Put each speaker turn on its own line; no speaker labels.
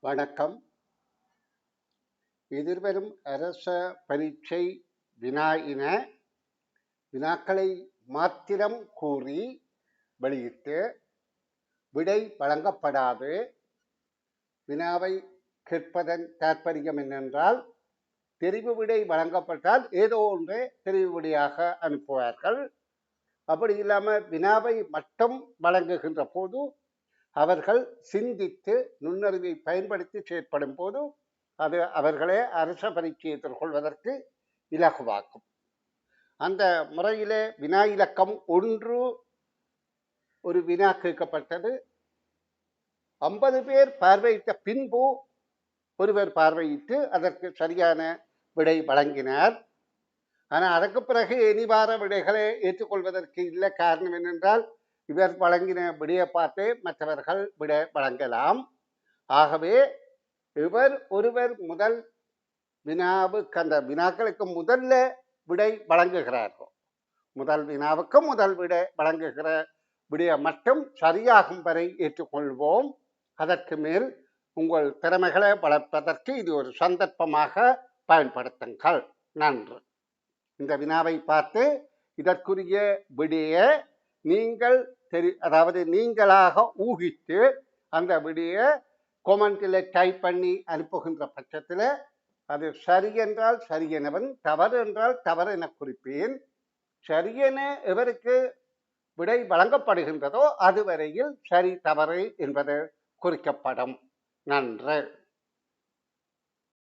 வணக்கம். எதிர்வரும் அரச பரீட்சை வினாயின வினாக்களை மாத்திரம் கூறி வெளியிட்டு விடை வழங்கப்படாது. வினாவை கேட்பதன் தாற்பயம் என்னென்றால், தெரிவு விடை வழங்கப்பட்டால் ஏதோ ஒன்றை தெரிவு விடையாக அனுப்புவார்கள். அப்படி இல்லாமல் வினாவை மட்டும் வழங்குகின்ற போது அவர்கள் சிந்தித்து நுண்ணறிவை பயன்படுத்தி செயற்படும் போது அது அவர்களே அரச பரீட்சையை எதிர்கொள்வதற்கு இலகுவாக்கும். அந்த முறையிலே வினா இலக்கம் 1 ஒரு வினா கேட்கப்பட்டது. 50 பேர் பார்வையிட்ட பின்பு ஒருவர் பார்வையிட்டு அதற்கு சரியான விடை வழங்கினார். ஆனால் அதற்கு பிறகு இனிவார விடைகளை ஏற்றுக்கொள்வதற்கு இல்லை. காரணம் என்னென்றால், இவர் வழங்கின விடையை பார்த்து மற்றவர்கள் விடை வழங்கலாம். ஆகவே இவர் ஒருவர் முதல் வினாவுக்கு அந்த வினாக்களுக்கு முதல்ல விடை வழங்குகிறார்கள். முதல் வினாவுக்கு முதல் விடை வழங்குகிற விடையை மட்டும் சரியாகும் வரை ஏற்றுக்கொள்வோம். அதற்கு மேல் உங்கள் திறமைகளை வளர்ப்பதற்கு இது ஒரு சந்தர்ப்பமாக பயன்படுத்துங்கள். நன்று. இந்த வினாவை பார்த்து இதற்குரிய விடையை நீங்கள் அதாவது நீங்களாக ஊகித்து அந்த விடையை கொமெண்டில் டைப் பண்ணி அனுப்புகின்ற பட்சத்தில் அது சரி என்றால் சரி எனவும், தவறு என்றால் தவறு என குறிப்பேன். சரியென எவருக்கு விடை வழங்கப்படுகின்றதோ அதுவரையில் சரி தவறு என்பது குறிக்கப்படும். நன்று.